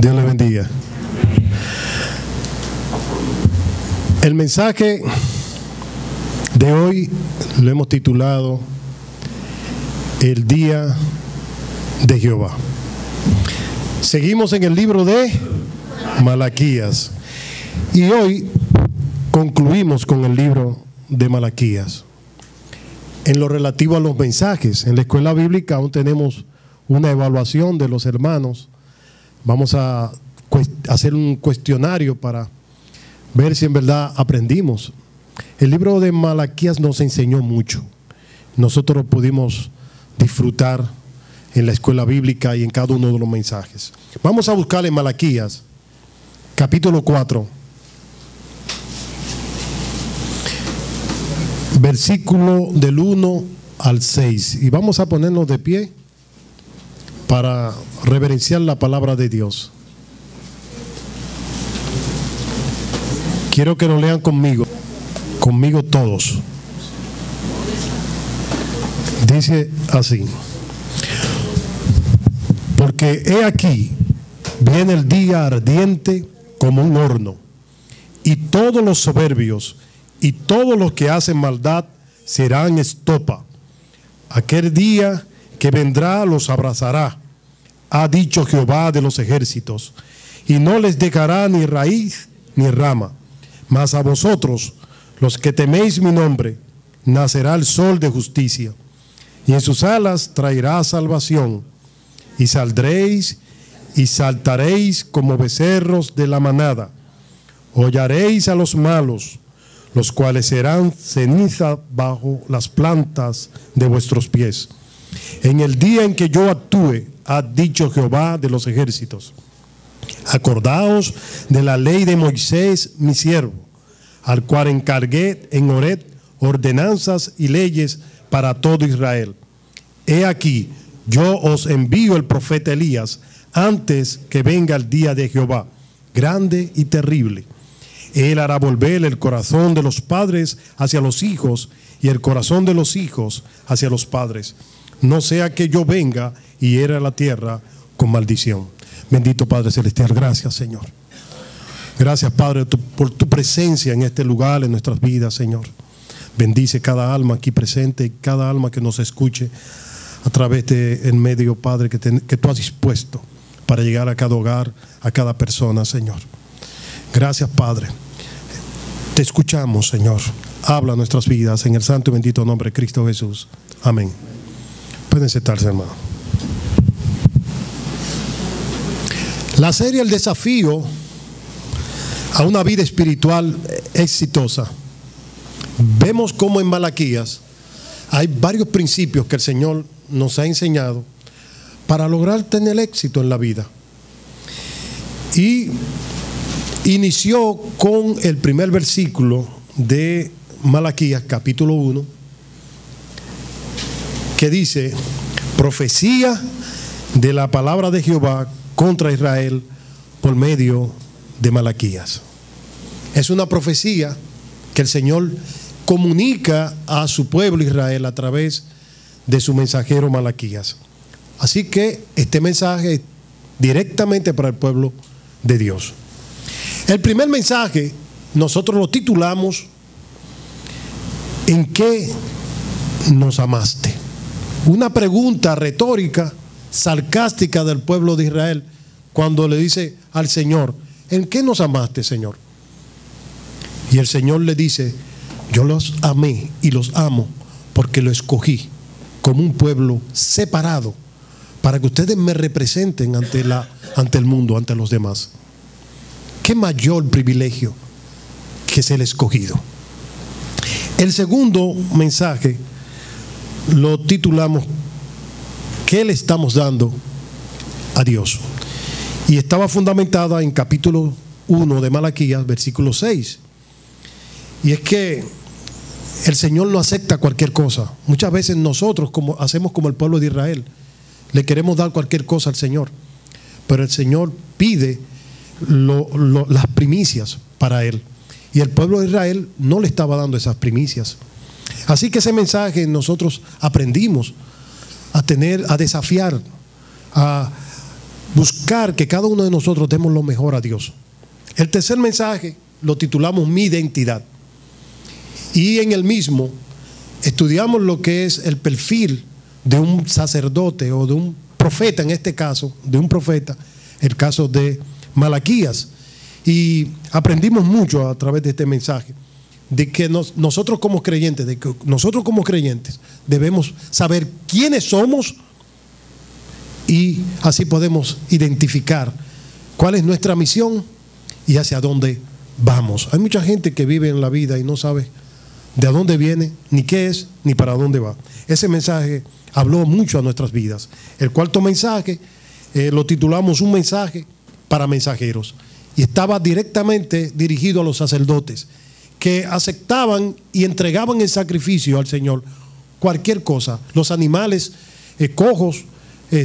Dios le bendiga. El mensaje de hoy lo hemos titulado El Día de Jehová. Seguimos en el libro de Malaquías y hoy concluimos con el libro de Malaquías. En lo relativo a los mensajes, en la escuela bíblica aún tenemos una evaluación de los hermanos. Vamos a hacer un cuestionario para ver si en verdad aprendimos. El libro de Malaquías nos enseñó mucho. Nosotros pudimos disfrutar en la escuela bíblica y en cada uno de los mensajes. Vamos a buscar en Malaquías, capítulo 4, versículo del 1 al 6. Y vamos a ponernos de pie para reverenciar la palabra de Dios. Quiero que lo lean conmigo todos. Dice así: porque he aquí, viene el día ardiente como un horno, y todos los soberbios y todos los que hacen maldad serán estopa. Aquel día que vendrá los abrazará, ha dicho Jehová de los ejércitos, y no les dejará ni raíz ni rama. Mas a vosotros, los que teméis mi nombre, nacerá el sol de justicia, y en sus alas traerá salvación, y saldréis y saltaréis como becerros de la manada. Hollaréis a los malos, los cuales serán ceniza bajo las plantas de vuestros pies. En el día en que yo actúe, ha dicho Jehová de los ejércitos, acordaos de la ley de Moisés, mi siervo, al cual encargué en Horeb ordenanzas y leyes para todo Israel. He aquí, yo os envío el profeta Elías antes que venga el día de Jehová, grande y terrible. Él hará volver el corazón de los padres hacia los hijos y el corazón de los hijos hacia los padres, no sea que yo venga y hiera la tierra con maldición. Bendito Padre Celestial, gracias Señor. Gracias Padre por tu presencia en este lugar, en nuestras vidas, Señor. Bendice cada alma aquí presente y cada alma que nos escuche a través del medio, Padre, que tú has dispuesto para llegar a cada hogar, a cada persona, Señor. Gracias Padre. Te escuchamos, Señor. Habla nuestras vidas en el santo y bendito nombre de Cristo Jesús. Amén. Pueden sentarse, hermano. La serie El Desafío a una vida espiritual exitosa. Vemos cómo en Malaquías hay varios principios que el Señor nos ha enseñado para lograr tener éxito en la vida. Y inició con el primer versículo de Malaquías, capítulo 1, que dice: profecía de la palabra de Jehová contra Israel por medio de Malaquías. Es una profecía que el Señor comunica a su pueblo Israel a través de su mensajero Malaquías. Así que este mensaje es directamente para el pueblo de Dios. El primer mensaje nosotros lo titulamos ¿En qué nos amaste? Una pregunta retórica, sarcástica del pueblo de Israel cuando le dice al Señor: ¿en qué nos amaste, Señor? Y el Señor le dice: yo los amé y los amo porque lo escogí como un pueblo separado para que ustedes me representen ante el mundo, ante los demás. ¿Qué mayor privilegio que ser escogido? El segundo mensaje lo titulamos ¿qué le estamos dando a Dios? Y estaba fundamentada en capítulo 1 de Malaquías, versículo 6. Y es que el Señor no acepta cualquier cosa. Muchas veces nosotros hacemos como el pueblo de Israel. Le queremos dar cualquier cosa al Señor. Pero el Señor pide las primicias para Él. Y el pueblo de Israel no le estaba dando esas primicias. Así que ese mensaje nosotros aprendimos a desafiar, a buscar que cada uno de nosotros demos lo mejor a Dios. El tercer mensaje lo titulamos Mi Identidad. Y en el mismo estudiamos lo que es el perfil de un sacerdote o de un profeta, en este caso, de un profeta, el caso de Malaquías. Y aprendimos mucho a través de este mensaje, de que nosotros como creyentes, debemos saber quiénes somos y así podemos identificar cuál es nuestra misión y hacia dónde vamos. Hay mucha gente que vive en la vida y no sabe de a dónde viene, ni qué es, ni para dónde va. Ese mensaje habló mucho a nuestras vidas. El cuarto mensaje lo titulamos Un mensaje para mensajeros. Y estaba directamente dirigido a los sacerdotes que aceptaban y entregaban el sacrificio al Señor. Cualquier cosa, los animales, cojos,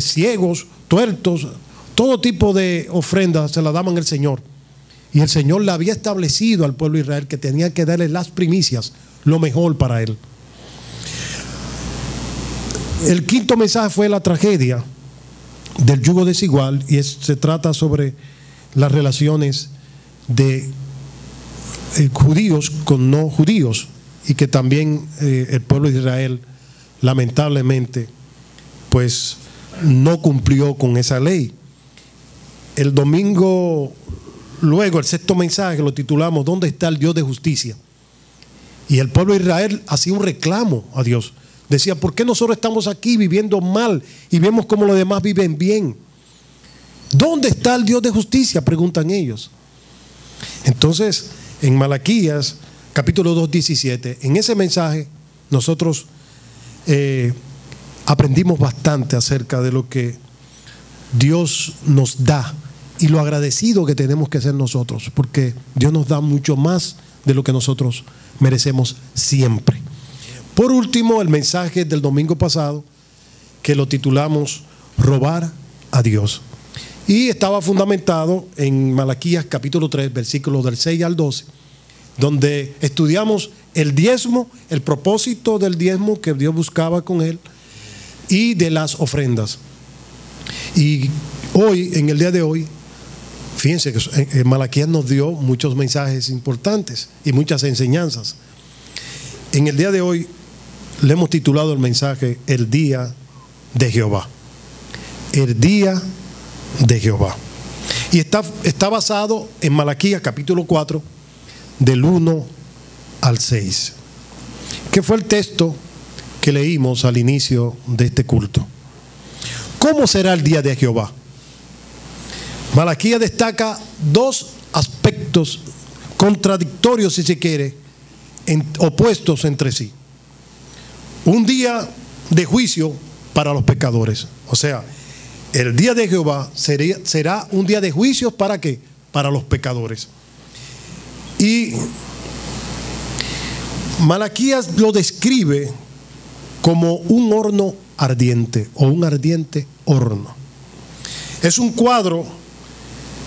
ciegos, tuertos, todo tipo de ofrendas se la daban al Señor. Y el Señor le había establecido al pueblo de Israel que tenía que darle las primicias, lo mejor para él. El quinto mensaje fue la tragedia del yugo desigual, y se trata sobre las relaciones de judíos con no judíos, y que también el pueblo de Israel lamentablemente pues no cumplió con esa ley. El domingo luego, el sexto mensaje lo titulamos ¿Dónde está el Dios de justicia? Y el pueblo de Israel hacía un reclamo a Dios. Decía, ¿por qué nosotros estamos aquí viviendo mal y vemos cómo los demás viven bien? ¿Dónde está el Dios de justicia?, preguntan ellos. Entonces, en Malaquías, capítulo 2, 17, en ese mensaje nosotros aprendimos bastante acerca de lo que Dios nos da y lo agradecido que tenemos que ser nosotros, porque Dios nos da mucho más de lo que nosotros merecemos siempre. Por último, el mensaje del domingo pasado, que lo titulamos Robar a Dios. Y estaba fundamentado en Malaquías capítulo 3, versículos del 6 al 12, donde estudiamos el diezmo, el propósito del diezmo que Dios buscaba con él, y de las ofrendas. Y hoy, en el día de hoy, fíjense que Malaquías nos dio muchos mensajes importantes y muchas enseñanzas. En el día de hoy le hemos titulado el mensaje El día de Jehová. El día de Jehová. Y está basado en Malaquías capítulo 4, del 1 al 6, que fue el texto que leímos al inicio de este culto. ¿Cómo será el día de Jehová? Malaquías destaca dos aspectos contradictorios, si se quiere, opuestos entre sí. Un día de juicio para los pecadores. O sea, el día de Jehová será un día de juicio ¿para qué? Para los pecadores. Y Malaquías lo describe como un horno ardiente o un ardiente horno. Es un cuadro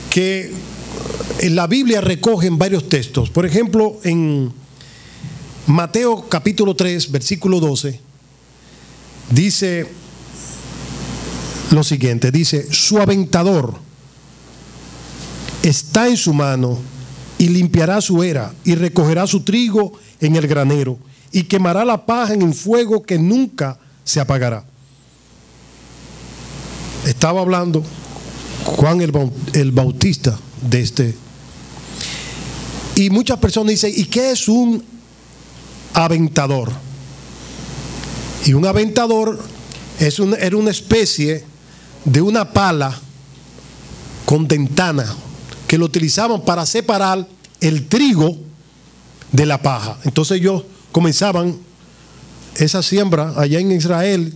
que en la Biblia recoge en varios textos. Por ejemplo, en Mateo capítulo 3, versículo 12, dice lo siguiente, dice, su aventador está en su mano y limpiará su era y recogerá su trigo en el granero y quemará la paja en el fuego que nunca se apagará. Estaba hablando Juan el Bautista de este. Y muchas personas dicen, ¿y qué es un aventador? Y un aventador era una especie de una pala con dentana que lo utilizaban para separar el trigo de la paja. Entonces ellos comenzaban esa siembra allá en Israel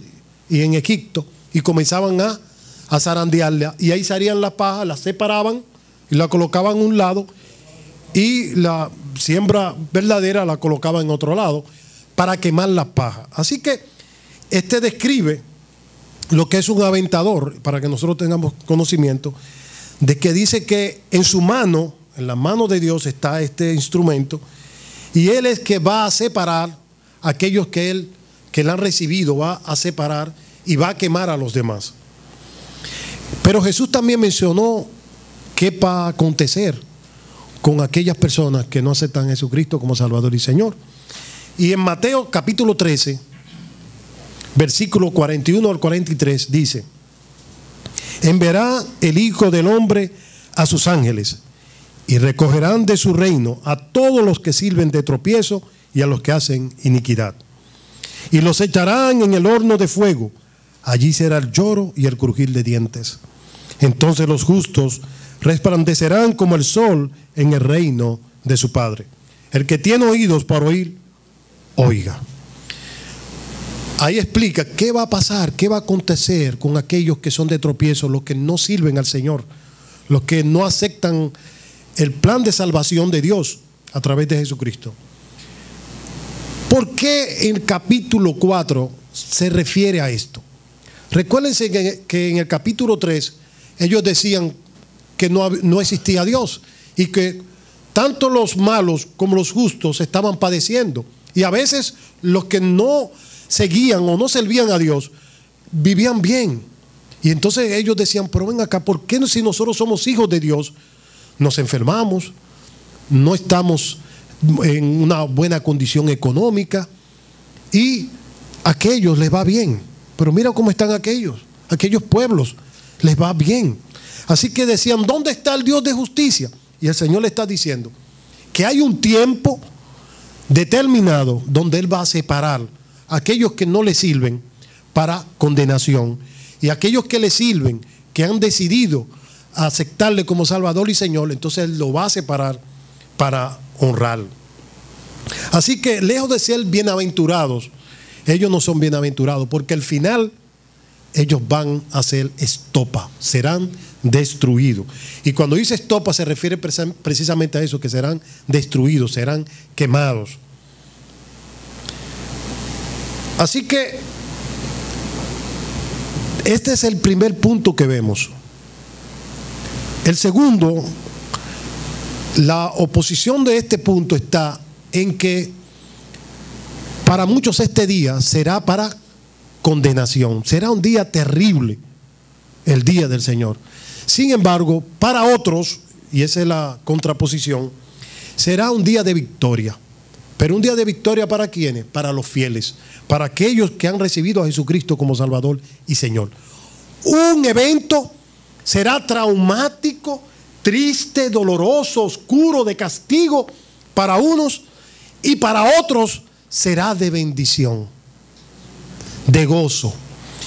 y en Egipto y comenzaban a zarandearla, y ahí salían la paja, la separaban y la colocaban a un lado, y la siembra verdadera la colocaban en otro lado para quemar la paja. Así que este describe lo que es un aventador, para que nosotros tengamos conocimiento de que dice que en su mano, en la mano de Dios está este instrumento, y Él es que va a separar a aquellos que le han recibido, va a separar y va a quemar a los demás. Pero Jesús también mencionó qué va a acontecer con aquellas personas que no aceptan a Jesucristo como Salvador y Señor. Y en Mateo capítulo 13, versículo 41 al 43 dice: enviará el Hijo del Hombre a sus ángeles, y recogerán de su reino a todos los que sirven de tropiezo y a los que hacen iniquidad. Y los echarán en el horno de fuego. Allí será el lloro y el crujir de dientes. Entonces los justos resplandecerán como el sol en el reino de su Padre. El que tiene oídos para oír, oiga. Ahí explica qué va a pasar, qué va a acontecer con aquellos que son de tropiezo, los que no sirven al Señor, los que no aceptan el plan de salvación de Dios a través de Jesucristo. ¿Por qué en el capítulo 4 se refiere a esto? Recuérdense que en el capítulo 3 ellos decían que no existía Dios y que tanto los malos como los justos estaban padeciendo. Y a veces los que no seguían o no servían a Dios vivían bien. Y entonces ellos decían, pero ven acá, ¿por qué si nosotros somos hijos de Dios nos enfermamos, no estamos en una buena condición económica y a aquellos les va bien? Pero mira cómo están aquellos pueblos, les va bien. Así que decían, ¿dónde está el Dios de justicia? Y el Señor le está diciendo que hay un tiempo determinado donde Él va a separar a aquellos que no le sirven para condenación y a aquellos que le sirven, que han decidido aceptarle como Salvador y Señor. Entonces Él lo va a separar para honrar. Así que lejos de ser bienaventurados, ellos no son bienaventurados, porque al final ellos van a ser estopa, serán destruidos. Y cuando dice estopa se refiere precisamente a eso, que serán destruidos, serán quemados. Así que este es el primer punto que vemos. El segundo, la oposición de este punto está en que para muchos este día será para condenación, será un día terrible, el día del Señor. Sin embargo, para otros, y esa es la contraposición, será un día de victoria. Pero un día de victoria ¿para quiénes? Para los fieles, para aquellos que han recibido a Jesucristo como Salvador y Señor. Un evento será traumático, triste, doloroso, oscuro, de castigo para unos, y para otros será de bendición, de gozo.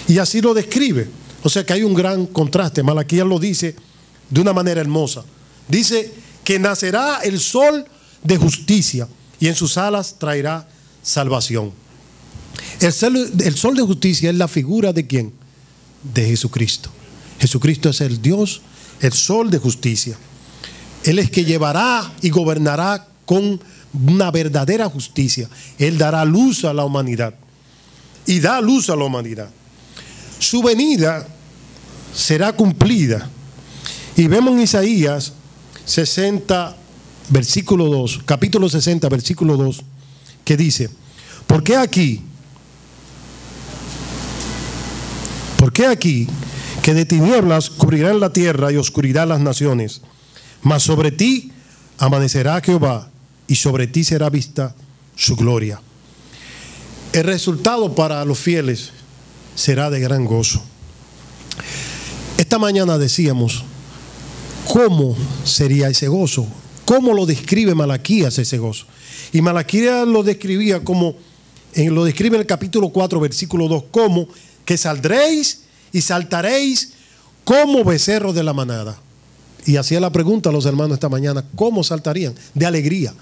Y así lo describe. O sea que hay un gran contraste. Malaquías lo dice de una manera hermosa. Dice que nacerá el sol de justicia y en sus alas traerá salvación. El sol de justicia es la figura ¿de quién? De Jesucristo. Jesucristo es el Dios, el sol de justicia. Él es que llevará y gobernará con una verdadera justicia. Él dará luz a la humanidad y da luz a la humanidad. Su venida será cumplida. Y vemos en Isaías 60, versículo 2, capítulo 60, versículo 2, que dice: ¿Por qué aquí que de tinieblas cubrirán la tierra y oscuridad las naciones? Mas sobre ti amanecerá Jehová y sobre ti será vista su gloria. El resultado para los fieles será de gran gozo. Esta mañana decíamos cómo sería ese gozo, cómo lo describe Malaquías ese gozo. Y Malaquías lo describía como, lo describe en el capítulo 4, versículo 2, como que saldréis y saltaréis como becerros de la manada. Y hacía la pregunta a los hermanos esta mañana, ¿cómo saltarían? De alegría.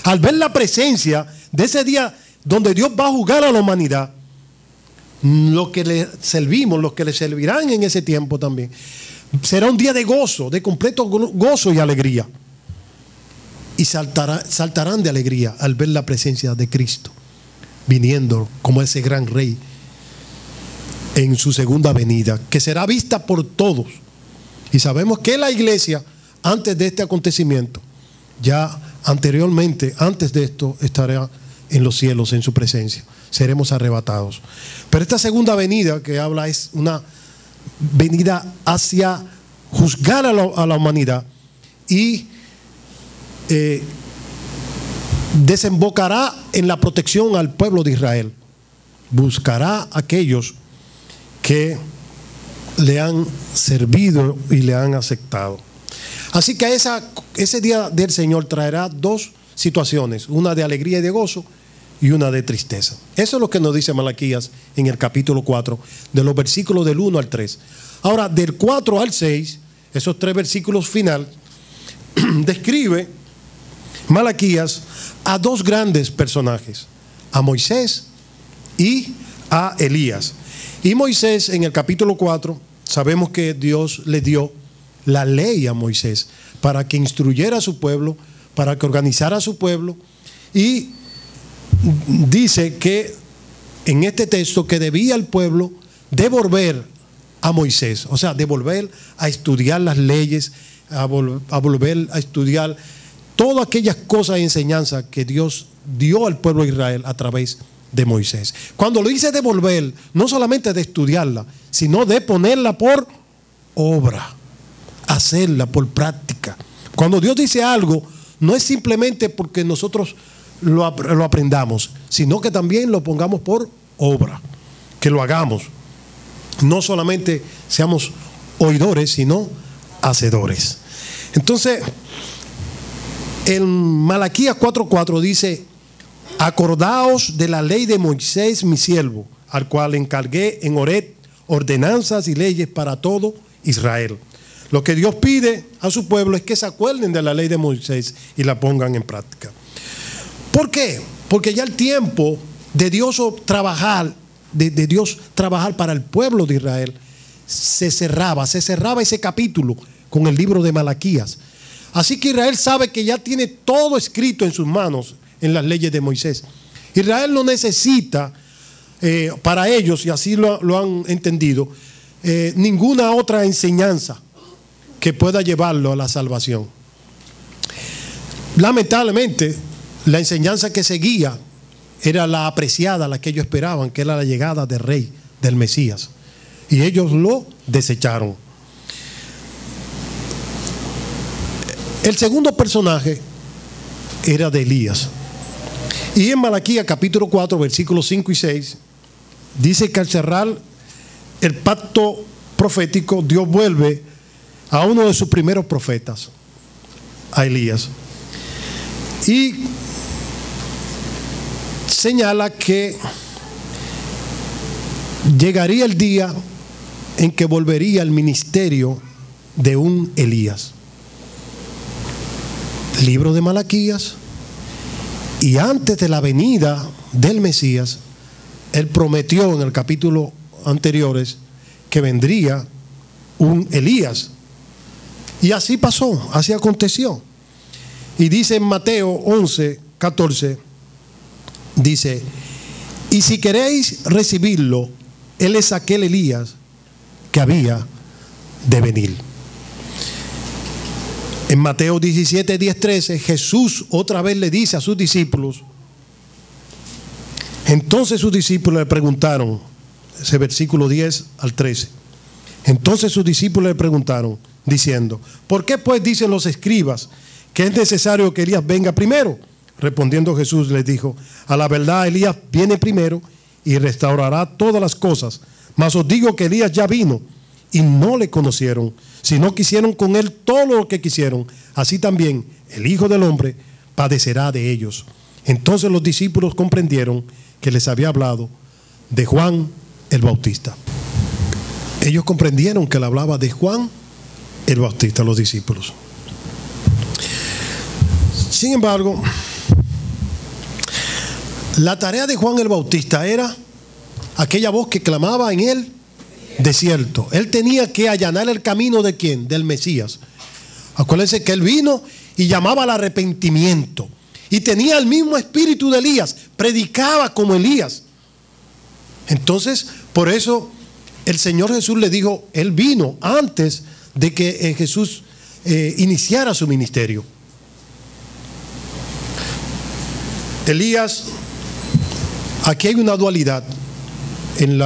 Al ver la presencia de ese día donde Dios va a juzgar a la humanidad, los que le servimos, los que le servirán en ese tiempo también, será un día de gozo, de completo gozo y alegría. Y saltarán de alegría al ver la presencia de Cristo, viniendo como ese gran rey en su segunda venida, que será vista por todos. Y sabemos que la iglesia, antes de este acontecimiento, ya anteriormente, antes de esto, estará en los cielos, en su presencia. Seremos arrebatados. Pero esta segunda venida que habla es una venida hacia juzgar a la humanidad y desembocará en la protección al pueblo de Israel. Buscará a aquellos que le han servido y le han aceptado. Así que ese día del Señor traerá dos situaciones, una de alegría y de gozo y una de tristeza. Eso es lo que nos dice Malaquías en el capítulo 4, de los versículos del 1 al 3. Ahora, del 4 al 6, esos tres versículos final, describe Malaquías a dos grandes personajes, a Moisés y a Elías. Y Moisés, en el capítulo 4, sabemos que Dios le dio la ley a Moisés para que instruyera a su pueblo, para que organizara a su pueblo, y dice que en este texto que debía el pueblo devolver a Moisés, o sea, devolver a estudiar las leyes, a volver a estudiar todas aquellas cosas y enseñanzas que Dios dio al pueblo de Israel a través de Moisés. Cuando lo dice devolver, no solamente de estudiarla, sino de ponerla por obra, hacerla por práctica. Cuando Dios dice algo, no es simplemente porque nosotros lo aprendamos, sino que también lo pongamos por obra, que lo hagamos. No solamente seamos oidores, sino hacedores. Entonces, en Malaquías 4:4 dice: acordaos de la ley de Moisés mi siervo, al cual encargué en Horeb ordenanzas y leyes para todo Israel. Lo que Dios pide a su pueblo es que se acuerden de la ley de Moisés y la pongan en práctica. ¿Por qué? Porque ya el tiempo de Dios trabajar, de Dios trabajar para el pueblo de Israel, se cerraba ese capítulo con el libro de Malaquías. Así que Israel sabe que ya tiene todo escrito en sus manos en las leyes de Moisés. Israel no necesita para ellos, y así lo han entendido, ninguna otra enseñanza que pueda llevarlo a la salvación. Lamentablemente, la enseñanza que seguía era la apreciada, la que ellos esperaban, que era la llegada del rey, del Mesías. Y ellos lo desecharon. El segundo personaje era de Elías. Y en Malaquías capítulo 4, versículos 5 y 6, dice que al cerrar el pacto profético, Dios vuelve a uno de sus primeros profetas, a Elías. Y señala que llegaría el día en que volvería el ministerio de un Elías. Libro de Malaquías. Y antes de la venida del Mesías, él prometió en el capítulo anteriores que vendría un Elías. Y así pasó, así aconteció. Y dice en Mateo 11, 14, dice: y si queréis recibirlo, él es aquel Elías que había de venir. En Mateo 17, 10, 13, Jesús otra vez le dice a sus discípulos. Entonces sus discípulos le preguntaron, ese versículo 10 al 13. Entonces sus discípulos le preguntaron, diciendo: ¿por qué pues dicen los escribas que es necesario que Elías venga primero? Respondiendo Jesús les dijo: a la verdad Elías viene primero y restaurará todas las cosas. Mas os digo que Elías ya vino y no le conocieron, sino que hicieron con él todo lo que quisieron. Así también el Hijo del Hombre padecerá de ellos. Entonces los discípulos comprendieron que les había hablado de Juan el Bautista. Ellos comprendieron que le hablaba de Juan el Bautista, los discípulos. Sin embargo, la tarea de Juan el Bautista era aquella voz que clamaba en el desierto. Él tenía que allanar el camino ¿de quién? Del Mesías. Acuérdense que él vino y llamaba al arrepentimiento. Y tenía el mismo espíritu de Elías. Predicaba como Elías. Entonces, por eso el Señor Jesús le dijo, él vino antes de que Jesús iniciara su ministerio. Elías, aquí hay una dualidad en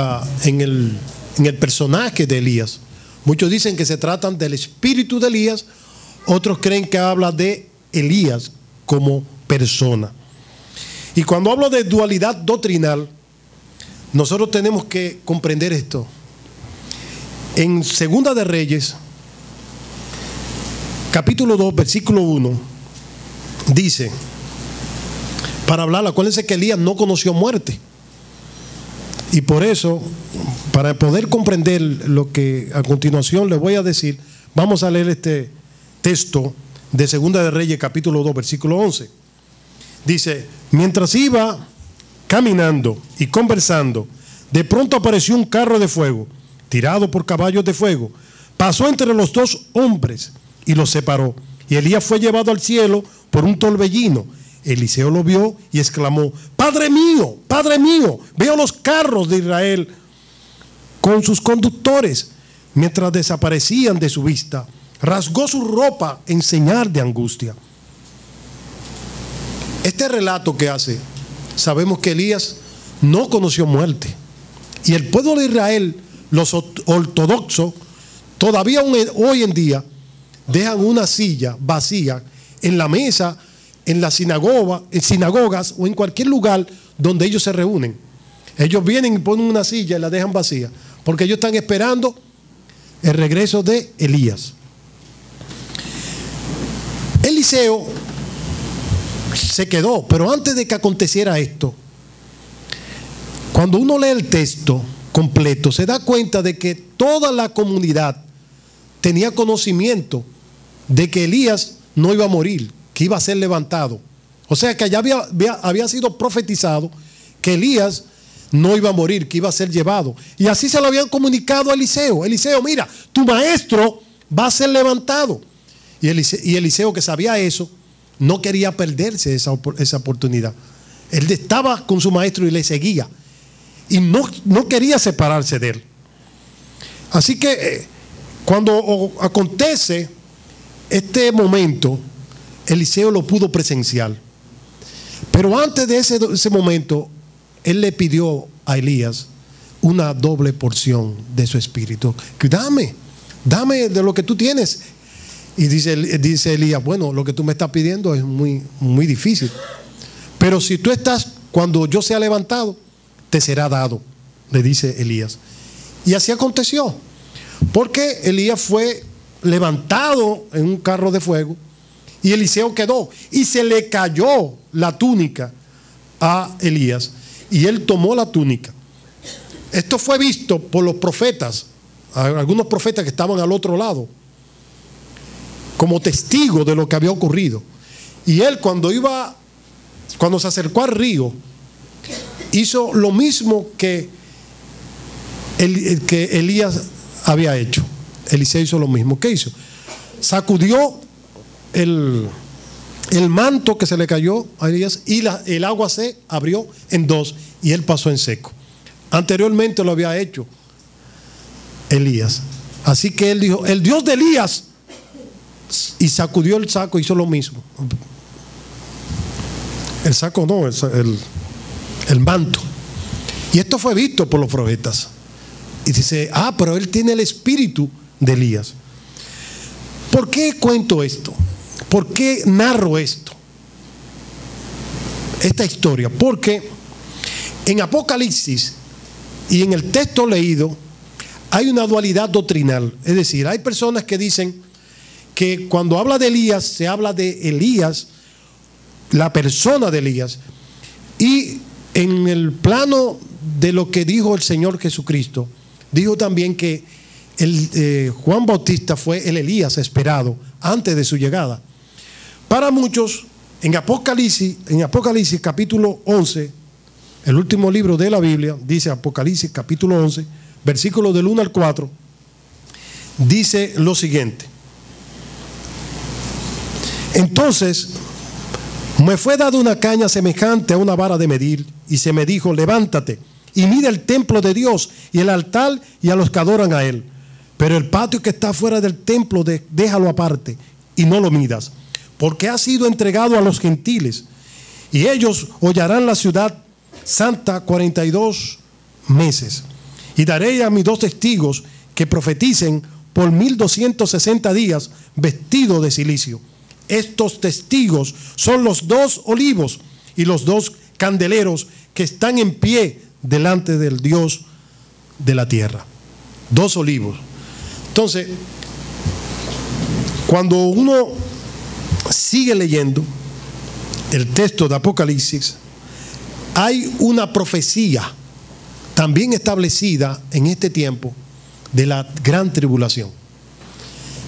en el personaje de Elías. Muchos dicen que se tratan del espíritu de Elías, otros creen que habla de Elías como persona. Y cuando hablo de dualidad doctrinal, nosotros tenemos que comprender esto. En Segunda de Reyes, capítulo 2, versículo 1, dice, para hablar, acuérdense que Elías no conoció muerte. Y por eso, para poder comprender lo que a continuación les voy a decir, vamos a leer este texto de Segunda de Reyes, capítulo 2, versículo 11. Dice, mientras iba caminando y conversando, de pronto apareció un carro de fuego, tirado por caballos de fuego. Pasó entre los dos hombres y los separó. Y Elías fue llevado al cielo por un torbellino. Eliseo lo vio y exclamó, Padre mío, veo los carros de Israel con sus conductores. Mientras desaparecían de su vista, rasgó su ropa en señal de angustia. Este relato que hace, sabemos que Elías no conoció muerte. Y el pueblo de Israel, los ortodoxos, todavía hoy en día dejan una silla vacía en la mesa, en las sinagogas o en cualquier lugar donde ellos se reúnen. Ellos vienen y ponen una silla y la dejan vacía, porque ellos están esperando el regreso de Elías. Eliseo se quedó, pero antes de que aconteciera esto, cuando uno lee el texto completo, se da cuenta de que toda la comunidad tenía conocimiento de que Elías no iba a morir, que iba a ser levantado. O sea que ya había sido profetizado que Elías no iba a morir, que iba a ser llevado. Y así se lo habían comunicado a Eliseo. Eliseo, mira, tu maestro va a ser levantado. Y Eliseo, que sabía eso, no quería perderse esa oportunidad. Él estaba con su maestro y le seguía. Y no quería separarse de él. Así que cuando acontece este momento, Eliseo lo pudo presenciar. Pero antes de ese momento, él le pidió a Elías una doble porción de su espíritu. Dame de lo que tú tienes. Y dice Elías, bueno, lo que tú me estás pidiendo es muy, muy difícil. Pero si tú estás, cuando yo sea levantado, te será dado, le dice Elías. Y así aconteció. Porque Elías fue levantado en un carro de fuego y Eliseo quedó. Y se le cayó la túnica a Elías y él tomó la túnica. Esto fue visto por los profetas, algunos profetas que estaban al otro lado, como testigo de lo que había ocurrido. Y él cuando se acercó al río, hizo lo mismo que Elías había hecho. Eliseo hizo lo mismo. ¿Qué hizo? Sacudió el manto que se le cayó a Elías y el agua se abrió en dos y él pasó en seco. Anteriormente lo había hecho Elías. Así que él dijo, el Dios de Elías, y sacudió el saco y hizo lo mismo. El saco no, el manto. Y esto fue visto por los profetas. Y dice, pero él tiene el espíritu de Elías. ¿Por qué cuento esto? ¿Por qué narro esto? Esta historia. Porque en Apocalipsis y en el texto leído hay una dualidad doctrinal. Es decir, hay personas que dicen que cuando habla de Elías, se habla de Elías, la persona de Elías. Y en el plano de lo que dijo el Señor Jesucristo, dijo también que Juan Bautista fue el Elías esperado antes de su llegada. Para muchos, en Apocalipsis capítulo 11, el último libro de la Biblia, dice Apocalipsis capítulo 11, versículos del 1 al 4, dice lo siguiente. Entonces me fue dada una caña semejante a una vara de medir, y se me dijo, levántate y mide el templo de Dios y el altar y a los que adoran a él. Pero el patio que está fuera del templo, déjalo aparte y no lo midas, porque ha sido entregado a los gentiles, y ellos hollarán la ciudad santa 42 meses. Y daré a mis 2 testigos que profeticen por 1260 días vestidos de cilicio. Estos testigos son los 2 olivos y los 2 candeleros que están en pie delante del Dios de la tierra. 2 olivos. Entonces, cuando uno sigue leyendo el texto de Apocalipsis, hay una profecía también establecida en este tiempo de la gran tribulación.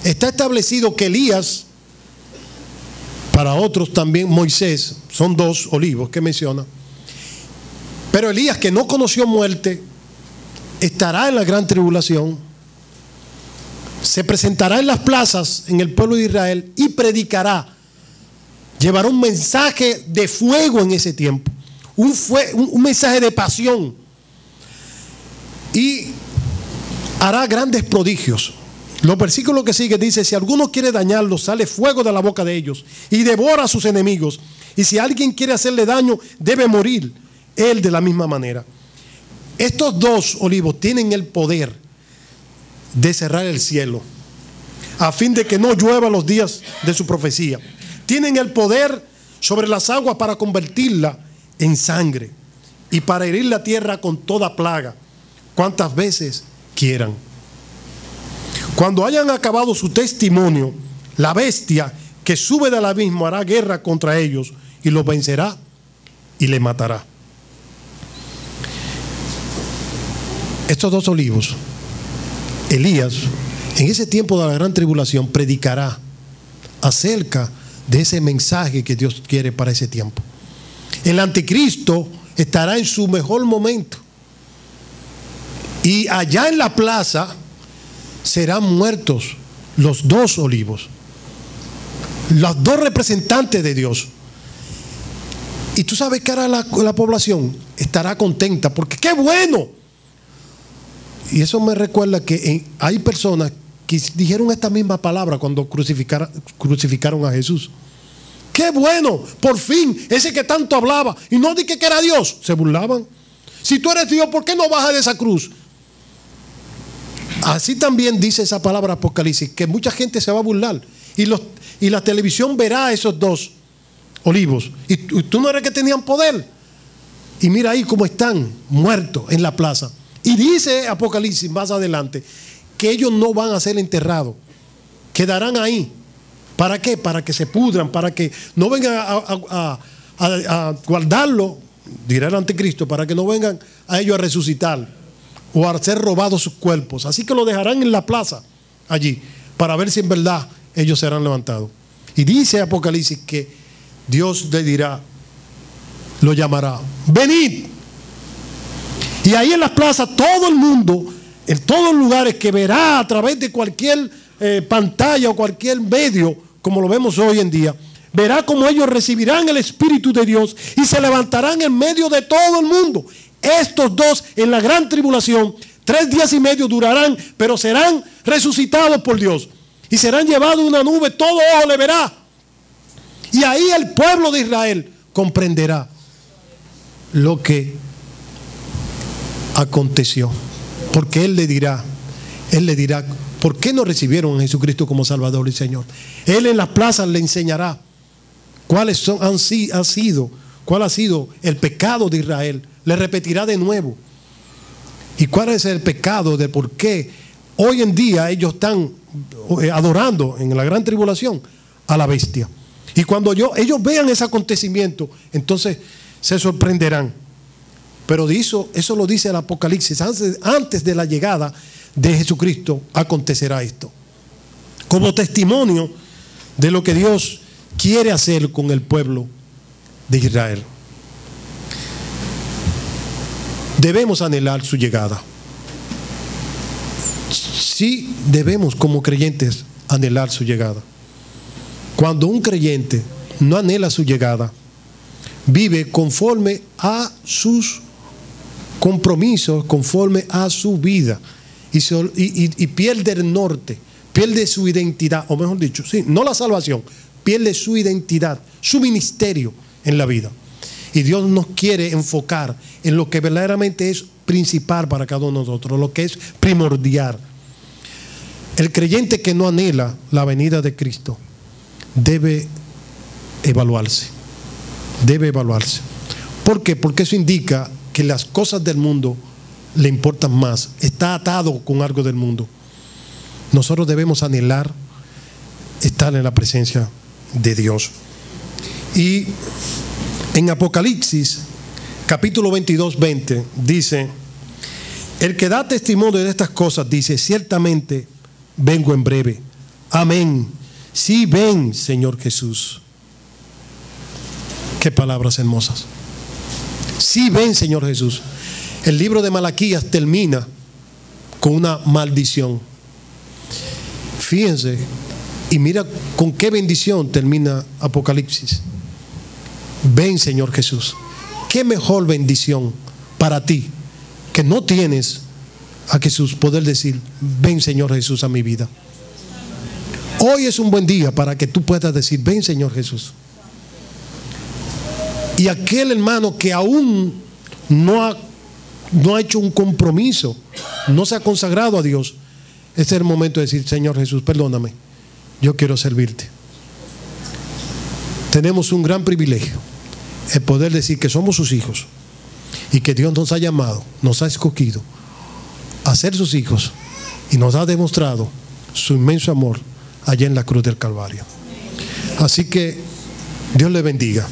Está establecido que Elías, para otros también Moisés, son 2 olivos que menciona, pero Elías, que no conoció muerte, estará en la gran tribulación, se presentará en las plazas en el pueblo de Israel y predicará, llevará un mensaje de fuego en ese tiempo, un mensaje de pasión, y hará grandes prodigios. Los versículos que siguen dice: si alguno quiere dañarlos, sale fuego de la boca de ellos y devora a sus enemigos, y si alguien quiere hacerle daño, debe morir él de la misma manera. Estos 2 olivos tienen el poder de cerrar el cielo a fin de que no llueva los días de su profecía. Tienen el poder sobre las aguas para convertirla en sangre y para herir la tierra con toda plaga, cuantas veces quieran. Cuando hayan acabado su testimonio, la bestia que sube del abismo hará guerra contra ellos y los vencerá y les matará. Estos 2 olivos, Elías, en ese tiempo de la gran tribulación, predicará acerca de ese mensaje que Dios quiere para ese tiempo. El anticristo estará en su mejor momento, y allá en la plaza serán muertos los 2 olivos, los 2 representantes de Dios. Y tú sabes que ahora la población estará contenta, porque ¡qué bueno! Y eso me recuerda que hay personas que dijeron esta misma palabra cuando crucificaron a Jesús. ¡Qué bueno! Por fin, ese que tanto hablaba y no dije que era Dios, se burlaban. Si tú eres Dios, ¿por qué no bajas de esa cruz? Así también dice esa palabra Apocalipsis, que mucha gente se va a burlar y la televisión verá a esos 2 olivos. Y tú no eres que tenían poder. Y mira ahí cómo están muertos en la plaza. Y dice Apocalipsis más adelante que ellos no van a ser enterrados, quedarán ahí. ¿Para qué? Para que se pudran, para que no vengan a guardarlo, dirá el anticristo, para que no vengan a ellos a resucitar o a ser robados sus cuerpos. Así que lo dejarán en la plaza allí para ver si en verdad ellos serán levantados. Y dice Apocalipsis que Dios le dirá, lo llamará, venid. Y ahí en las plazas todo el mundo, en todos los lugares, que verá a través de cualquier pantalla o cualquier medio, como lo vemos hoy en día, verá cómo ellos recibirán el Espíritu de Dios y se levantarán en medio de todo el mundo. Estos 2 en la gran tribulación, 3 días y medio durarán, pero serán resucitados por Dios y serán llevados en una nube, todo ojo le verá. Y ahí el pueblo de Israel comprenderá lo que aconteció, porque Él le dirá, ¿por qué no recibieron a Jesucristo como Salvador y Señor? Él en las plazas le enseñará cuál ha sido el pecado de Israel. Le repetirá de nuevo. ¿Y cuál es el pecado de por qué hoy en día ellos están adorando en la gran tribulación a la bestia? Y cuando ellos vean ese acontecimiento, entonces se sorprenderán. Pero eso lo dice el Apocalipsis. Antes de la llegada de Jesucristo acontecerá esto, como testimonio de lo que Dios quiere hacer con el pueblo de Israel. Debemos anhelar su llegada. Sí, debemos como creyentes anhelar su llegada. Cuando un creyente no anhela su llegada, vive conforme a sus compromisos, conforme a su vida, y pierde el norte, pierde su identidad, o mejor dicho, sí, no la salvación, pierde su identidad, su ministerio en la vida. Y Dios nos quiere enfocar en lo que verdaderamente es principal para cada uno de nosotros, lo que es primordial. El creyente que no anhela la venida de Cristo debe evaluarse. Debe evaluarse. ¿Por qué? Porque eso indica que las cosas del mundo le importan más. Está atado con algo del mundo. Nosotros debemos anhelar estar en la presencia de Dios. Y en Apocalipsis, capítulo 22, 20, dice: el que da testimonio de estas cosas dice: ciertamente vengo en breve. Amén. Sí, ven, Señor Jesús. Qué palabras hermosas. Sí, ven, Señor Jesús. El libro de Malaquías termina con una maldición. Fíjense, y mira con qué bendición termina Apocalipsis. Ven, Señor Jesús. Qué mejor bendición para ti, que no tienes a Jesús, poder decir: ven, Señor Jesús, a mi vida. Hoy es un buen día para que tú puedas decir: ven, Señor Jesús. Y aquel hermano que aún no ha hecho un compromiso, no se ha consagrado a Dios, este es el momento de decir: Señor Jesús, perdóname, yo quiero servirte. Tenemos un gran privilegio, el poder decir que somos sus hijos y que Dios nos ha llamado, nos ha escogido a ser sus hijos, y nos ha demostrado su inmenso amor allá en la cruz del Calvario. Así que Dios le bendiga.